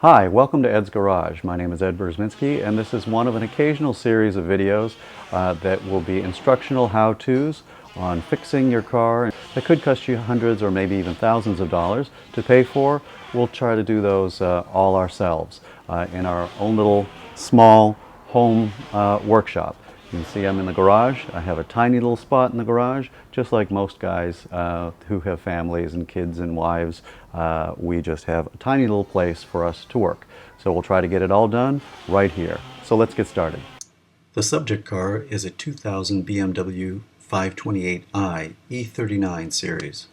Hi, welcome to Ed's Garage. My name is Ed Berzminski, and this is one of an occasional series of videos that will be instructional how-tos on fixing your car. That could cost you hundreds or maybe even thousands of dollars to pay for. We'll try to do those all ourselves in our own little small home workshop. You can see I'm in the garage. I have a tiny little spot in the garage, just like most guys who have families and kids and wives. We just have a tiny little place for us to work. So we'll try to get it all done right here. So let's get started. The subject car is a 2000 BMW 528i E39 series.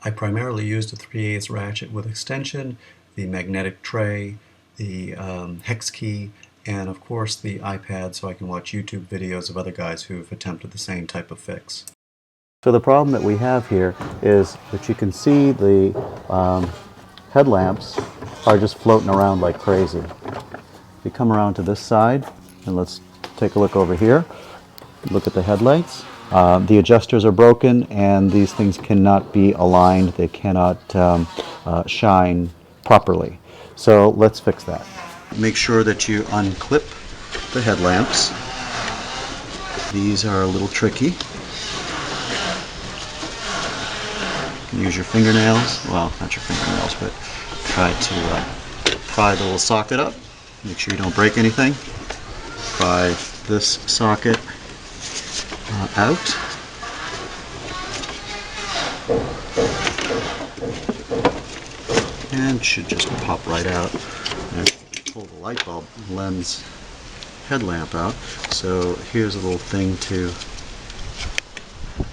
I primarily used a 3/8 ratchet with extension, the magnetic tray, the hex key, and of course the iPad so I can watch YouTube videos of other guys who've attempted the same type of fix. So the problem that we have here is that you can see the headlamps are just floating around like crazy. If you come around to this side, and let's take a look over here, look at the headlights. The adjusters are broken and these things cannot be aligned. They cannot shine properly. So let's fix that. Make sure that you unclip the headlamps. These are a little tricky. You can use your fingernails, well, not your fingernails, but try to pry the little socket up. Make sure you don't break anything. Pry this socket out. And should just pop right out. And pull the light bulb lens headlamp out. So here's a little thing to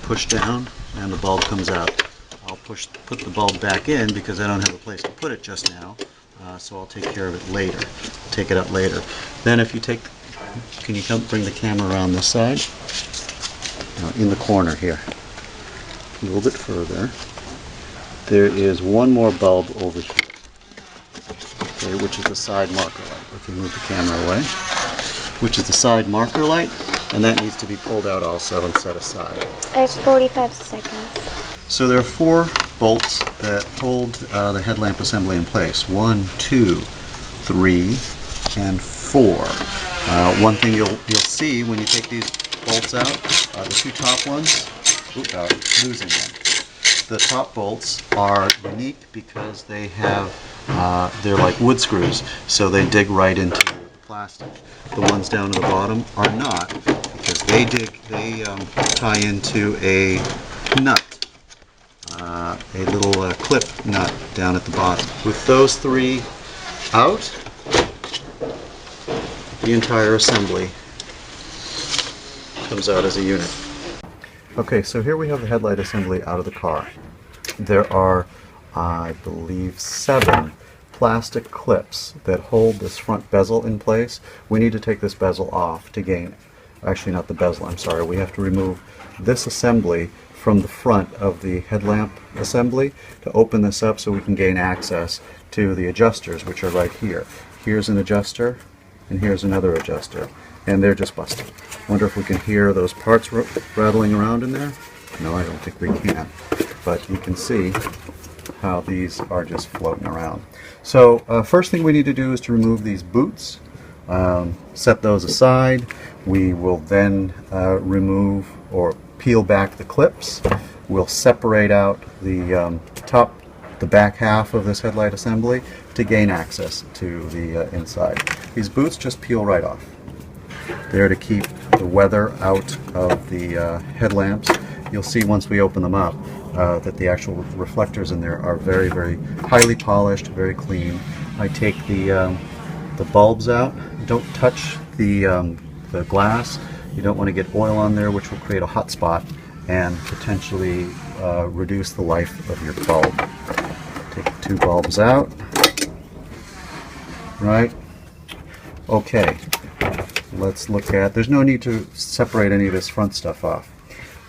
push down and the bulb comes out. I'll put the bulb back in because I don't have a place to put it just now, so I'll take care of it later. Take it out later. Then if you take, can you bring the camera around this side? In the corner here. A little bit further. There is one more bulb over here. Okay, which is the side marker light. If you move the camera away, which is the side marker light, and that needs to be pulled out also and set aside. There's 45 seconds. So there are 4 bolts that hold the headlamp assembly in place. 1, 2, 3, and 4. One thing you'll see when you take these bolts out, the 2 top ones, losing them. The top bolts are unique because they have, they're like wood screws, so they dig right into the plastic. The ones down at the bottom are not, because they tie into a nut, a little clip nut down at the bottom. With those 3 out, the entire assembly comes out as a unit. Okay, so here we have the headlight assembly out of the car. There are, I believe, 7 plastic clips that hold this front bezel in place. We need to take this bezel off to gain, actually not the bezel, I'm sorry, we have to remove this assembly from the front of the headlamp assembly to open this up so we can gain access to the adjusters, which are right here. Here's an adjuster, and here's another adjuster. And they're just busted. Wonder if we can hear those parts rattling around in there? No, I don't think we can. But you can see how these are just floating around. So first thing we need to do is to remove these boots. Set those aside. We will then remove or peel back the clips. We'll separate out the the back half of this headlight assembly to gain access to the inside. These boots just peel right off. There to keep the weather out of the headlamps. You'll see once we open them up that the actual reflectors in there are very, very highly polished, very clean. I take the bulbs out. Don't touch the glass. You don't want to get oil on there, which will create a hot spot and potentially reduce the life of your bulb. Take the 2 bulbs out. Right? Okay. Let's look at, there's no need to separate any of this front stuff off.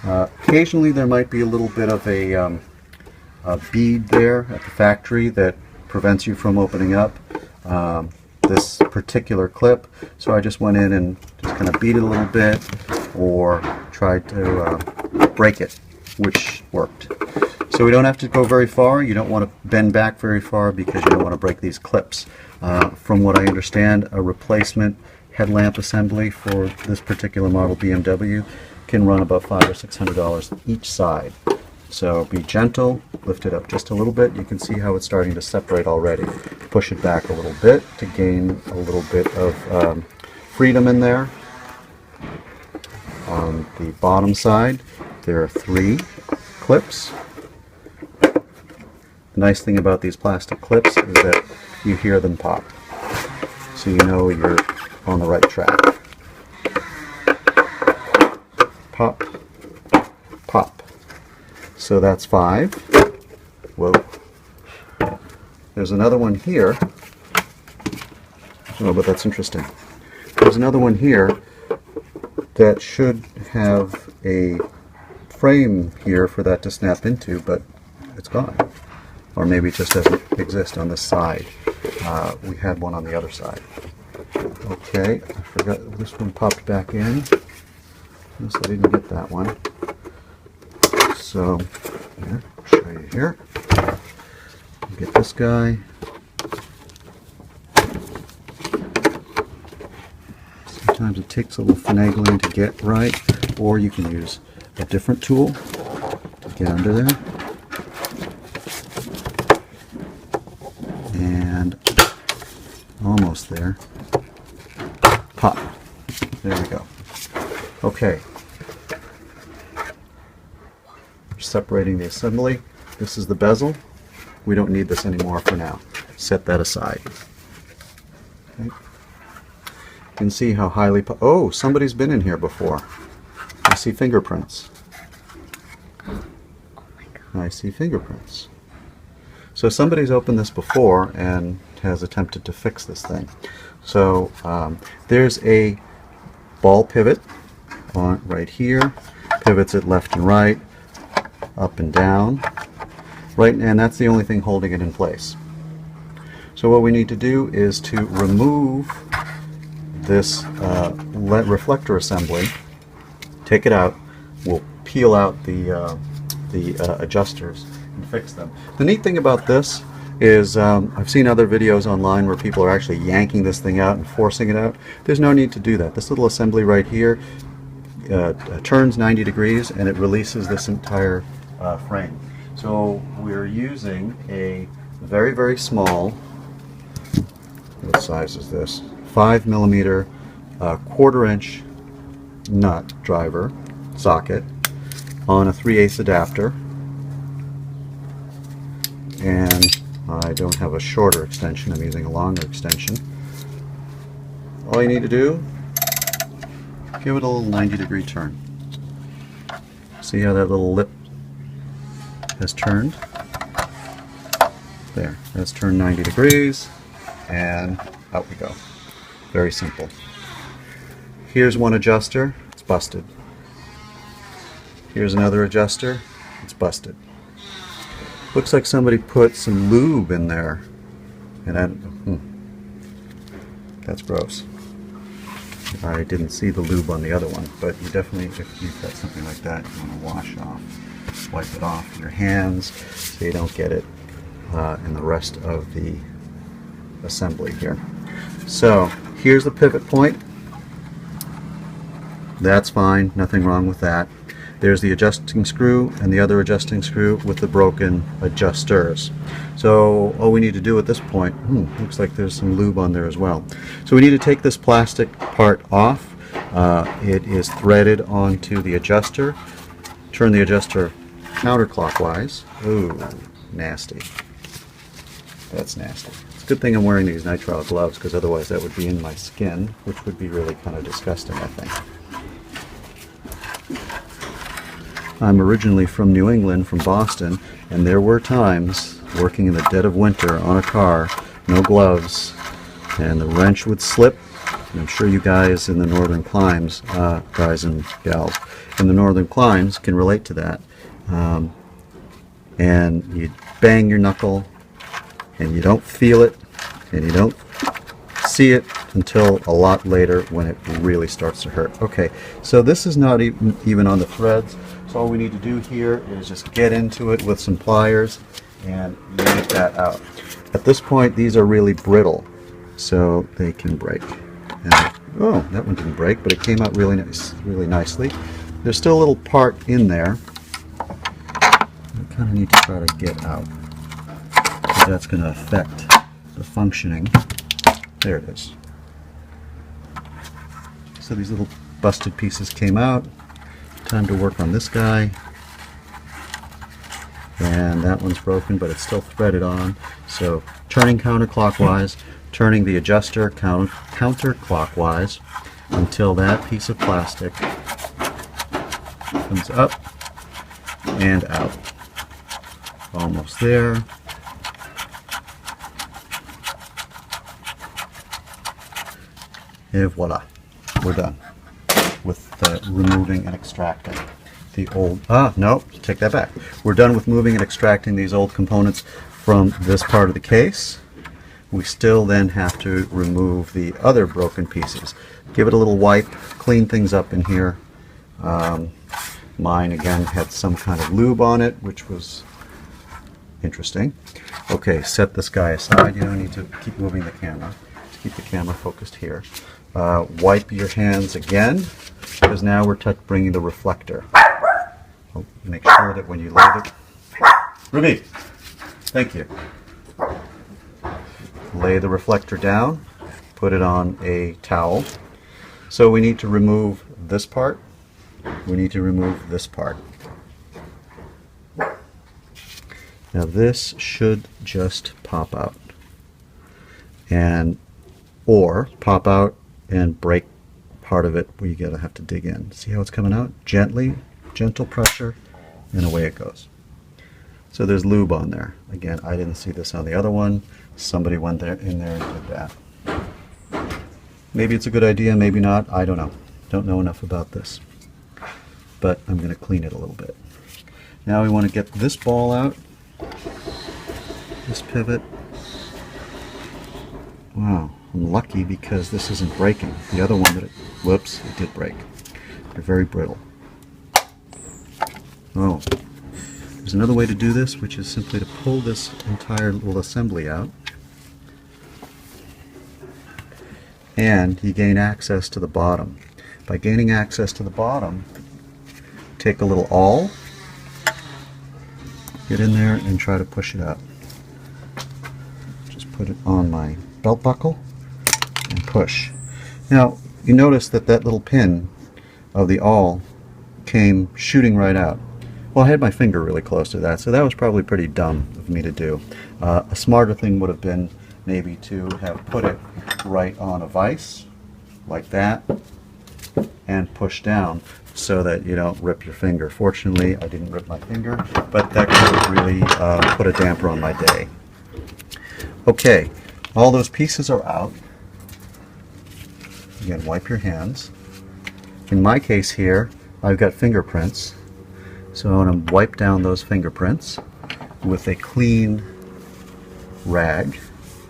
Occasionally there might be a little bit of a bead there at the factory that prevents you from opening up this particular clip. So I just went in and just kind of beat it a little bit or tried to break it, which worked. So we don't have to go very far. You don't want to bend back very far because you don't want to break these clips. From what I understand, a replacement headlamp assembly for this particular model BMW can run about $500 or $600 each side. So be gentle, lift it up just a little bit. You can see how it's starting to separate already. Push it back a little bit to gain a little bit of freedom in there. On the bottom side, there are 3 clips. The nice thing about these plastic clips is that you hear them pop, so you know you're on the right track. Pop, pop. So that's 5. Whoa. There's another one here. Oh, but that's interesting. There's another one here that should have a frame here for that to snap into, but it's gone. Or maybe it just doesn't exist on this side. We had one on the other side. Okay, I forgot this one popped back in. Yes, I didn't get that one. So, here, I'll show you here. Get this guy. Sometimes it takes a little finagling to get right, or you can use a different tool to get under there. And almost there. Pop. There we go. Okay. Separating the assembly. This is the bezel. We don't need this anymore for now. Set that aside. Okay. You can see how highly... Oh, somebody's been in here before. I see fingerprints. I see fingerprints. So somebody's opened this before and has attempted to fix this thing. So there's a ball pivot on right here. Pivots it left and right, up and down. Right, and that's the only thing holding it in place. So what we need to do is to remove this reflector assembly. Take it out. We'll peel out the adjusters and fix them. The neat thing about this is I've seen other videos online where people are actually yanking this thing out and forcing it out. There's no need to do that. This little assembly right here turns 90 degrees and it releases this entire frame. So we're using a very, very small, what size is this? 5mm 1/4 inch nut driver socket on a 3/8 adapter, and I don't have a shorter extension, I'm using a longer extension. All you need to do, give it a little 90-degree turn. See how that little lip has turned? There, that's turned 90 degrees, and out we go. Very simple. Here's one adjuster, it's busted. Here's another adjuster, it's busted. Looks like somebody put some lube in there, and that's gross. I didn't see the lube on the other one, but you definitely, if you've got something like that, you want to wash off, wipe it off your hands so you don't get it in the rest of the assembly here. So here's the pivot point. That's fine, nothing wrong with that. There's the adjusting screw and the other adjusting screw with the broken adjusters. So all we need to do at this point, looks like there's some lube on there as well. So we need to take this plastic part off. It is threaded onto the adjuster. Turn the adjuster counterclockwise. Ooh, nasty. That's nasty. It's a good thing I'm wearing these nitrile gloves, because otherwise that would be in my skin, which would be really kind of disgusting, I think. I'm originally from New England, from Boston, and there were times working in the dead of winter on a car, no gloves, and the wrench would slip. And I'm sure you guys in the northern climes, guys and gals, in the northern climes can relate to that. And you bang your knuckle, and you don't feel it, and you don't see it until a lot later when it really starts to hurt. Okay, so this is not even on the threads. So all we need to do here is just get into it with some pliers and yank that out. At this point, these are really brittle, so they can break. And, oh, that one didn't break, but it came out really nicely. There's still a little part in there I kind of need to try to get out, because that's going to affect the functioning. There it is. So these little busted pieces came out. Time to work on this guy. And that one's broken, but it's still threaded on. So turning counterclockwise, turning the adjuster counterclockwise until that piece of plastic comes up and out. Almost there. And voila, we're done with removing and extracting the old, no, take that back. We're done with moving and extracting these old components from this part of the case. We still then have to remove the other broken pieces. Give it a little wipe, clean things up in here. Mine again had some kind of lube on it, which was interesting. Okay, set this guy aside. You don't need to keep moving the camera. Just keep the camera focused here. Wipe your hands again, because now we're bringing the reflector. Make sure that when you lay the... Ruby! Thank you. Lay the reflector down, put it on a towel. So we need to remove this part. We need to remove this part. Now this should just pop out. Or pop out and break part of it where you have to dig in. See how it's coming out? Gently, gentle pressure, and away it goes. So there's lube on there. Again, I didn't see this on the other one. Somebody went in there and did that. Maybe it's a good idea, maybe not. I don't know. Don't know enough about this. But I'm going to clean it a little bit. Now we want to get this ball out. This pivot. Wow, I'm lucky because this isn't breaking. The other one whoops, it did break. They're very brittle. Oh, there's another way to do this, which is simply to pull this entire little assembly out. And you gain access to the bottom. By gaining access to the bottom, take a little awl, get in there and try to push it out. Just put it on my belt buckle and push. Now you notice that that little pin of the awl came shooting right out. Well, I had my finger really close to that, so that was probably pretty dumb of me to do. A smarter thing would have been maybe to have put it right on a vise like that and push down so that you don't rip your finger. Fortunately, I didn't rip my finger, but that could have really put a damper on my day. Okay, all those pieces are out. Again, wipe your hands. In my case here, I've got fingerprints, so I want to wipe down those fingerprints with a clean rag.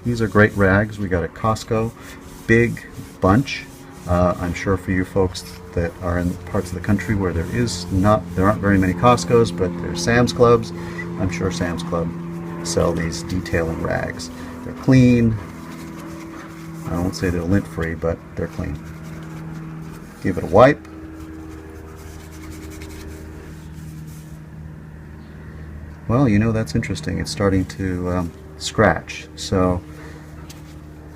These are great rags. We got a Costco big bunch. I'm sure for you folks that are in parts of the country where there aren't very many Costco's, but there's Sam's Clubs. I'm sure Sam's Club sell these detailing rags. They're clean. I won't say they're lint-free, but they're clean. Give it a wipe. Well, you know, that's interesting. It's starting to scratch. So,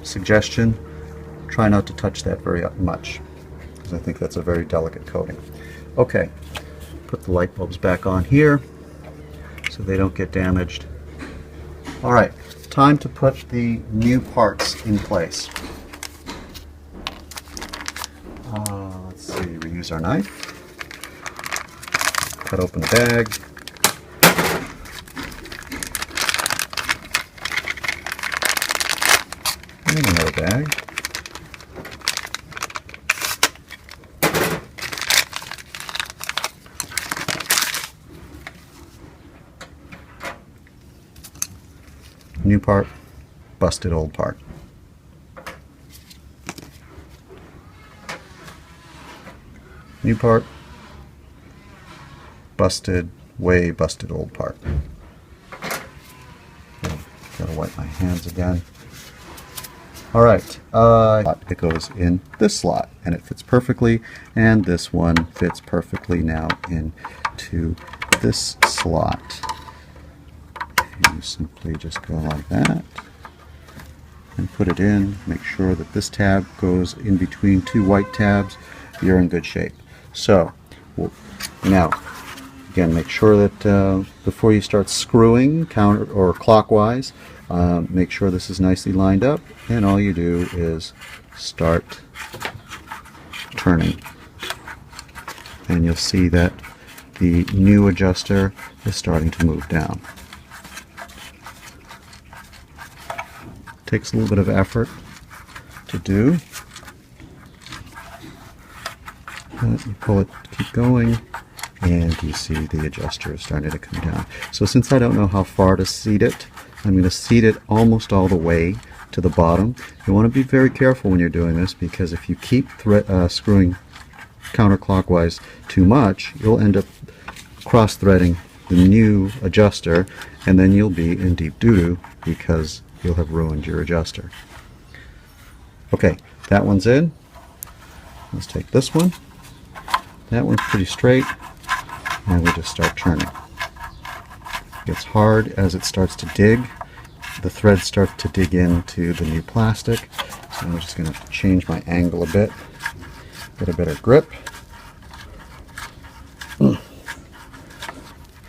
suggestion, try not to touch that very much, because I think that's a very delicate coating. Okay, put the light bulbs back on here so they don't get damaged. All right, time to put the new parts in place. Let's see, we use our knife, cut open the bag. And another bag. New part, busted old part. New part, busted, way busted old part. Okay, gotta wipe my hands again. All right, it goes in this slot, and it fits perfectly, and this one fits perfectly now into this slot. And you simply just go like that and put it in. Make sure that this tab goes in between two white tabs. You're in good shape. So now, again, make sure that before you start screwing counter or clockwise, make sure this is nicely lined up, and all you do is start turning, and you'll see that the new adjuster is starting to move down. Takes a little bit of effort to do, but you pull it, keep going, and you see the adjuster is starting to come down. So since I don't know how far to seat it, I'm going to seat it almost all the way to the bottom. You want to be very careful when you're doing this, because if you keep screwing counterclockwise too much, you'll end up cross-threading the new adjuster, and then you'll be in deep doo-doo because you'll have ruined your adjuster. Okay, that one's in. Let's take this one. That one's pretty straight, and we just start turning. It gets hard as it starts to dig. The threads start to dig into the new plastic, so I'm just going to change my angle a bit, get a better grip.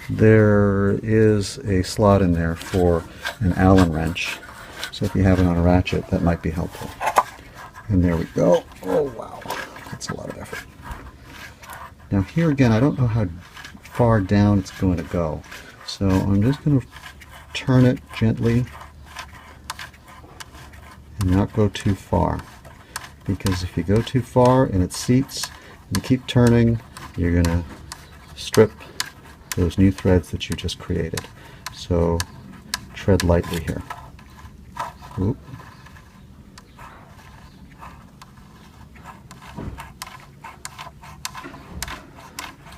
There is a slot in there for an Allen wrench, so if you have it on a ratchet, that might be helpful. And there we go. Oh wow, that's a lot of effort. Now here again, I don't know how far down it's going to go, so I'm just going to turn it gently and not go too far, because if you go too far and it seats and you keep turning, you're going to strip those new threads that you just created. So tread lightly here. Oop.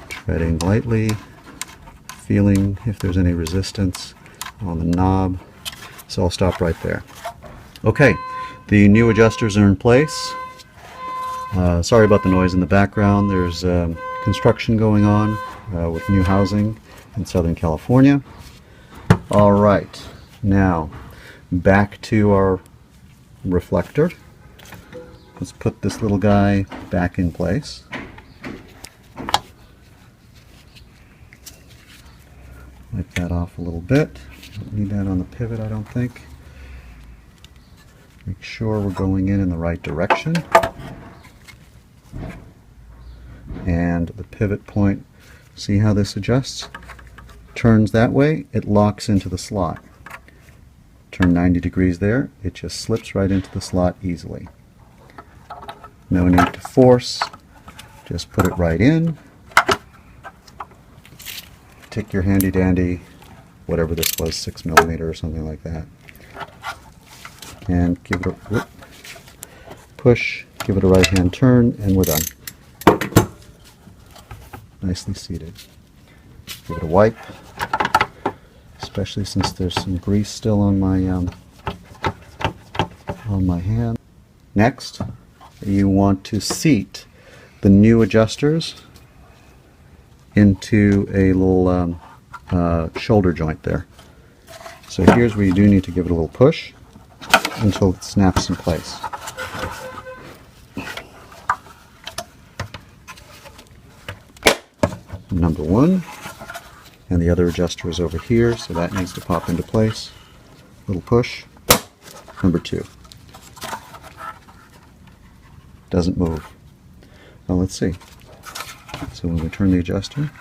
Treading lightly, feeling if there's any resistance on the knob. So I'll stop right there. Okay, the new adjusters are in place. Sorry about the noise in the background. There's construction going on with new housing in Southern California. All right, now back to our reflector. Let's put this little guy back in place. Wipe that off a little bit. Don't need that on the pivot, I don't think. Make sure we're going in the right direction. And the pivot point, see how this adjusts? Turns that way, it locks into the slot. Turn 90 degrees there, it just slips right into the slot easily. No need to force, just put it right in. Take your handy dandy, whatever this was, 6mm or something like that, and give it a push, give it a right hand turn, and we're done. Nicely seated. Give it a wipe, especially since there's some grease still on my hand. Next, you want to seat the new adjusters into a little shoulder joint there. So here's where you do need to give it a little push until it snaps in place. Number one, and the other adjuster is over here, so that needs to pop into place. Little push. Number two. Doesn't move. Well, let's see. So when we turn the adjuster,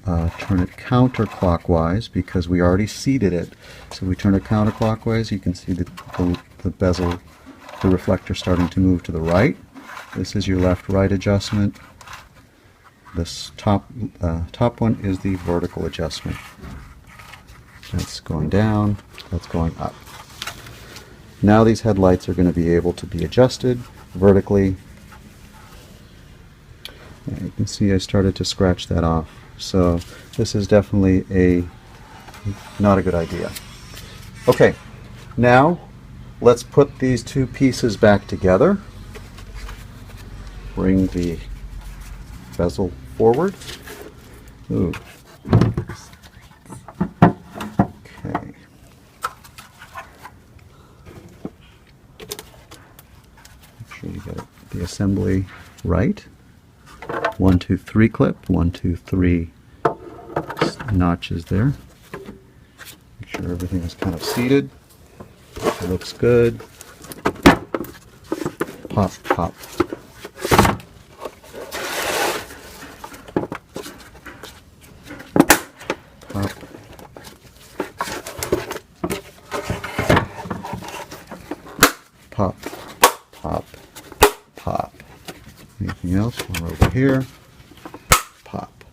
turn it counterclockwise because we already seated it. So we turn it counterclockwise, you can see the bezel, the reflector starting to move to the right. This is your left-right adjustment. This top one is the vertical adjustment. That's going down, that's going up. Now these headlights are going to be able to be adjusted vertically. And you can see I started to scratch that off. So this is definitely not a good idea. Okay, now let's put these two pieces back together. Bring the bezel forward. Ooh. Okay. Make sure you get the assembly right. 1, 2, 3 clip. 1, 2, 3 notches there. Make sure everything is kind of seated. It looks good. Pop, pop. Pop. Pop, pop, pop. Anything else? One over here. Pop.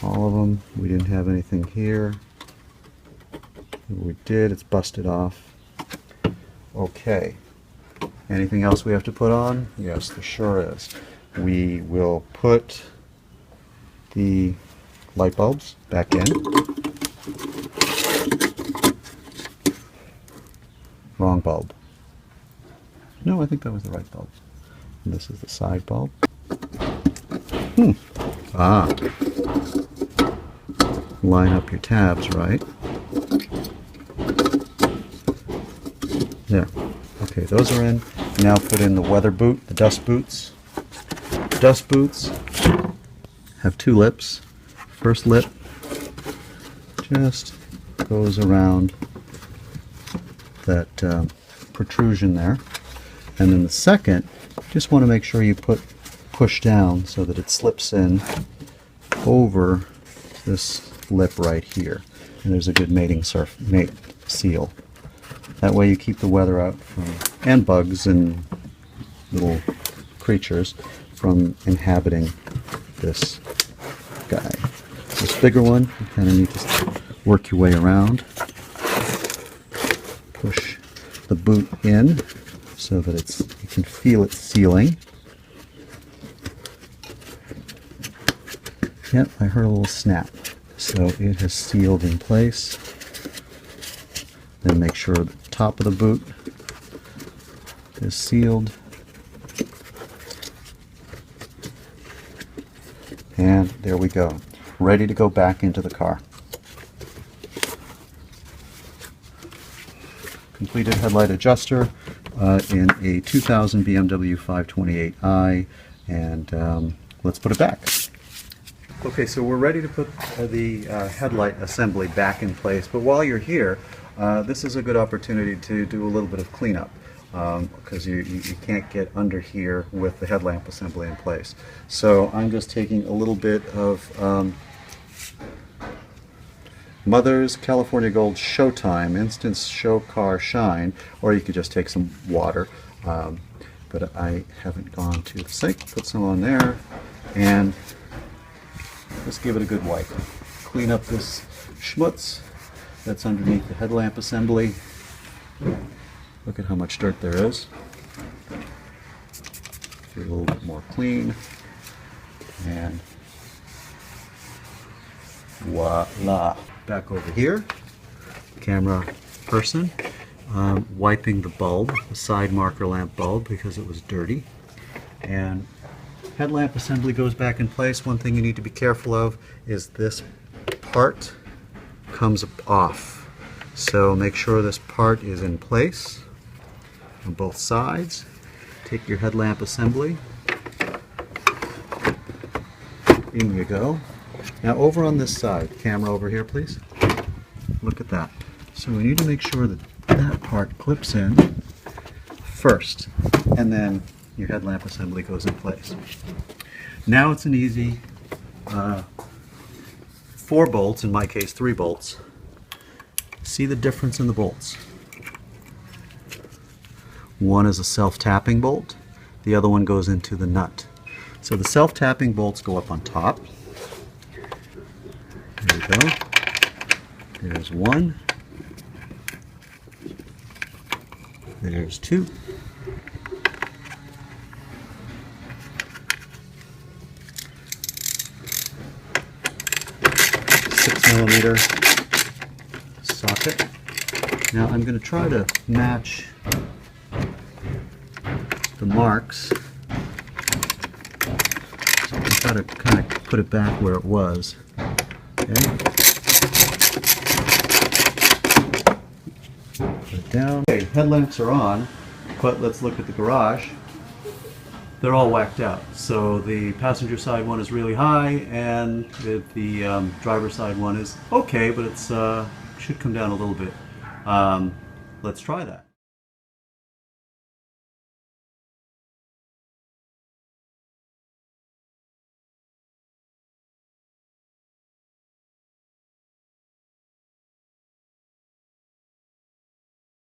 All of them. We didn't have anything here. We did. It's busted off. Okay. Anything else we have to put on? Yes, there sure is. We will put the light bulbs back in. Wrong bulb. No, I think that was the right bulb. And this is the side bulb. Ah. Line up your tabs right. There. Okay, those are in. Now put in the weather boot, the dust boots. Dust boots have two lips. First lip just goes around that protrusion there. And then the second, just want to make sure you push down so that it slips in over this lip right here. And there's a good mate seal. That way you keep the weather out and bugs and little creatures from inhabiting this guy. This bigger one, you kind of need to work your way around. Push the boot in so that you can feel it sealing. Yep, I heard a little snap. So it has sealed in place. Then make sure the top of the boot is sealed. And there we go. Ready to go back into the car. Completed headlight adjuster in a 2000 BMW 528i, and let's put it back. Okay, so we're ready to put the headlight assembly back in place, but while you're here, this is a good opportunity to do a little bit of cleanup, because you can't get under here with the headlamp assembly in place. So I'm just taking a little bit of Mother's California Gold Showtime Instant Show Car Shine, or you could just take some water, but I haven't gone to the sink. Put some on there and just give it a good wipe. Clean up this schmutz that's underneath the headlamp assembly. Look at how much dirt there is. Get it a little bit more clean, and voila. Back over here, camera person, wiping the bulb, the side marker lamp bulb, because it was dirty. And headlamp assembly goes back in place. One thing you need to be careful of is this part comes off. So make sure this part is in place on both sides. Take your headlamp assembly. In you go. Now over on this side, camera over here please. Look at that. So we need to make sure that that part clips in first, and then your headlamp assembly goes in place. Now it's an easy 4 bolts, in my case 3 bolts. See the difference in the bolts. One is a self-tapping bolt, the other one goes into the nut. So the self-tapping bolts go up on top. There we go. There's one. There's 2. 6mm socket. Now I'm going to try to match the marks. So I've got to kind of put it back where it was. Okay. Put it down. Okay, headlamps are on, but let's look at the garage. They're all whacked out. So the passenger side one is really high, and the driver side one is okay, but it's should come down a little bit. Let's try that.